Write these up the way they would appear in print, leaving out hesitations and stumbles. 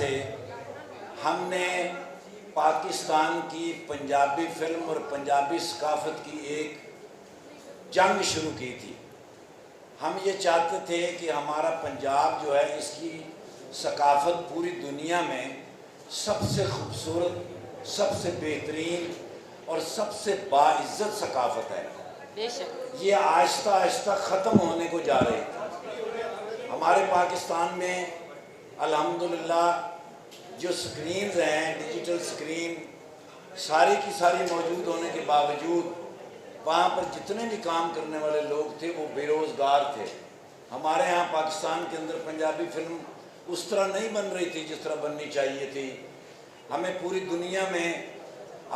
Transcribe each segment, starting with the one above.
سے ہم نے پاکستان کی پنجابی فلم اور پنجابی ثقافت کی ایک جنگ شروع کی تھی۔ ہم یہ چاہتے تھے کہ ہمارا پنجاب جو ہے اس کی ثقافت پوری دنیا میں سب سے خوبصورت، سب سے بہترین اور سب سے باعزت ثقافت ہے۔ بے شک یہ آہستہ آہستہ ختم ہونے کو جا رہی تھی۔ ہمارے پاکستان میں الحمدللہ جو سکرینز ہیں، ڈیجیٹل سکرین ساری کی ساری موجود ہونے کے باوجود وہاں پر جتنے بھی کام کرنے والے لوگ تھے وہ بے روزگار تھے۔ ہمارے ہاں پاکستان کے اندر پنجابی فلم اس طرح نہیں بن رہی تھی جس طرح بننی چاہیے تھی۔ ہمیں پوری دنیا میں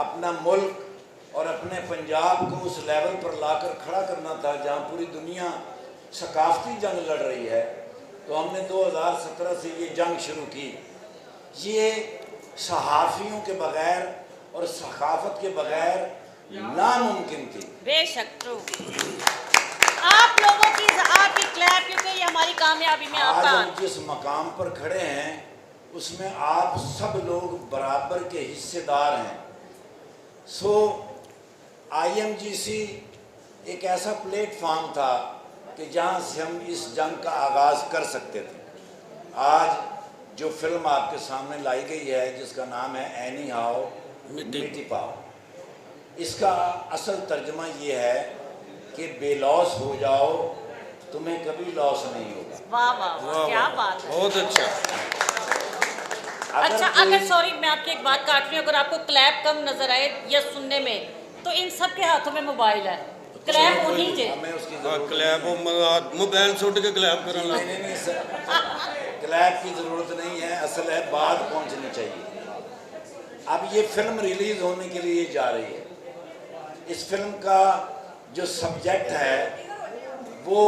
اپنا ملک اور اپنے پنجاب کو اس لیول پر لا کر کھڑا کرنا تھا جہاں پوری دنیا ثقافتی جنگ لڑ رہی ہے۔ تو ہم نے 2017 سے یہ جنگ شروع کی۔ یہ صحافیوں کے بغیر اور ثقافت کے بغیر ناممکن تھی۔ بے شک ٹرو۔ آپ لوگوں کی آپ کی کلیپ کیونکہ یہ ہماری کامیابی میں آپ آج کا ہم جس مقام پر کھڑے ہیں اس میں آپ سب لوگ برابر کے حصے دار ہیں۔ IMGC ایک ایسا پلیٹ فارم تھا کہ جہاں سے ہم اس جنگ کا آغاز کر سکتے تھے۔ آج جو فلم آپ کے سامنے لائی گئی ہے جس کا نام ہے اینی ہاؤ مٹی پاؤ، اس کا اصل ترجمہ یہ ہے کہ بے لوث ہو جاؤ، تمہیں کبھی لاس نہیں ہوگا۔ واہ واہ واہ، کیا بات ہے۔ بہت اچھا۔ اچھا اگر سوری میں آپ کی ایک بات کاٹ رہی ہوں، اگر آپ کو کلیپ کم نظر آئے یا سننے میں تو ان سب کے ہاتھوں میں موبائل ہے، کلیپ ہونی چاہیے۔ ہمیں اس کی کلیپ موبائل سٹ کے کلیپ کرنا۔ نہیں کلیپ کی ضرورت نہیں ہے، اصل ہے بات پہنچنی چاہیے۔ اب یہ فلم ریلیز ہونے کے لیے جا رہی ہے۔ اس فلم کا جو سبجیکٹ ہے وہ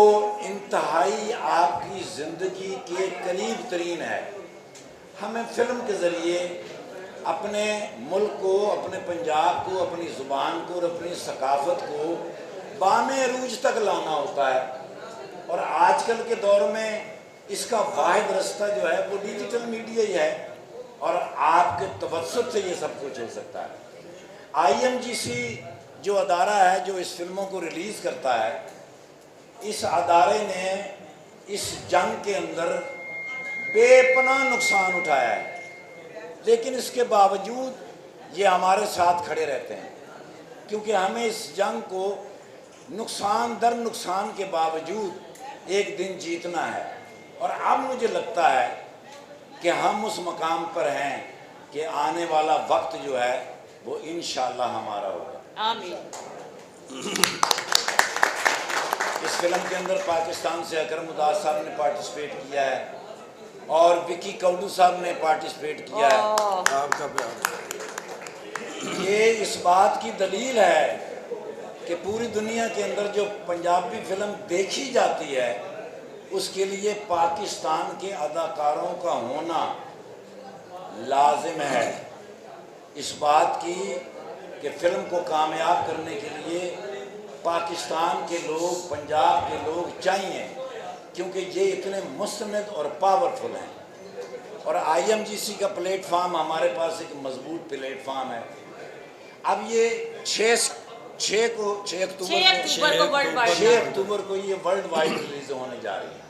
انتہائی آپ کی زندگی کے قریب ترین ہے۔ ہمیں فلم کے ذریعے اپنے ملک کو، اپنے پنجاب کو، اپنی زبان کو اور اپنی ثقافت کو بام عروج تک لانا ہوتا ہے، اور آج کل کے دور میں اس کا واحد رستہ جو ہے وہ ڈیجیٹل میڈیا ہی ہے، اور آپ کے توسط سے یہ سب کچھ ہو سکتا ہے۔ IMGC جو ادارہ ہے جو اس فلموں کو ریلیز کرتا ہے، اس ادارے نے اس جنگ کے اندر بے پناہ نقصان اٹھایا ہے، لیکن اس کے باوجود یہ ہمارے ساتھ کھڑے رہتے ہیں، کیونکہ ہمیں اس جنگ کو نقصان در نقصان کے باوجود ایک دن جیتنا ہے۔ اور اب مجھے لگتا ہے کہ ہم اس مقام پر ہیں کہ آنے والا وقت جو ہے وہ انشاءاللہ ہمارا ہوگا۔ آمین۔ اس فلم کے اندر پاکستان سے اکرم اداس صاحب نے پارٹیسپیٹ کیا ہے اور وکی کوڈو صاحب نے پارٹیسپیٹ کیا ہے۔ آپ کا پیار۔ یہ اس بات کی دلیل ہے کہ پوری دنیا کے اندر جو پنجابی فلم دیکھی جاتی ہے اس کے لیے پاکستان کے اداکاروں کا ہونا لازم ہے۔ اس بات کی کہ فلم کو کامیاب کرنے کے لیے پاکستان کے لوگ، پنجاب کے لوگ چاہیے، کیونکہ یہ اتنے مستند اور پاورفل ہیں۔ اور IMGC کا پلیٹ فارم ہمارے پاس ایک مضبوط پلیٹ فارم ہے۔ اب یہ 6 اکتوبر کو یہ ورلڈ وائڈ ریلیز ہونے جا رہی ہے۔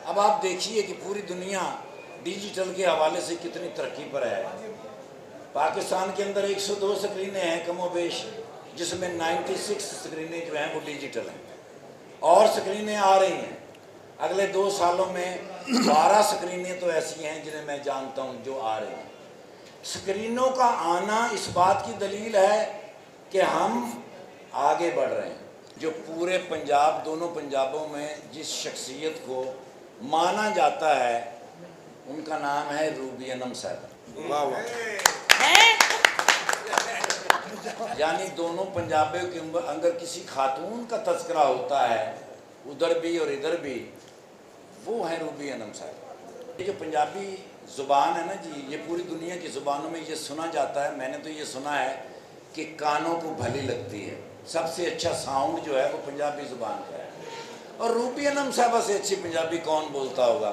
اب آپ دیکھیے کہ پوری دنیا ڈیجیٹل کے حوالے سے کتنی ترقی پر ہے۔ پاکستان کے اندر 102 سکرینیں ہیں کم و بیش، جس میں 96 سکرینیں جو ہیں وہ ڈیجیٹل ہیں، اور سکرینیں آ رہی ہیں۔ اگلے 2 سالوں میں 12 سکرینیں تو ایسی ہیں جنہیں میں جانتا ہوں جو آ رہی ہیں۔ سکرینوں کا آنا اس بات کی دلیل ہے کہ ہم آگے بڑھ رہے ہیں۔ جو پورے پنجاب، دونوں پنجابوں میں جس شخصیت کو مانا جاتا ہے ان کا نام ہے روبی انم صاحب۔ واہ واہ۔ یعنی دونوں پنجابیوں کے اندر کسی خاتون کا تذکرہ ہوتا ہے ادھر بھی اور ادھر بھی، وہ ہیں روبی انم صاحب۔ یہ جو پنجابی زبان ہے نا جی، یہ پوری دنیا کی زبانوں میں یہ سنا جاتا ہے، میں نے تو یہ سنا ہے کہ کانوں کو بھلی لگتی ہے۔ سب سے اچھا ساؤنڈ جو ہے وہ پنجابی زبان کا ہے، اور روبی انم صاحبہ سے اچھی پنجابی کون بولتا ہوگا؟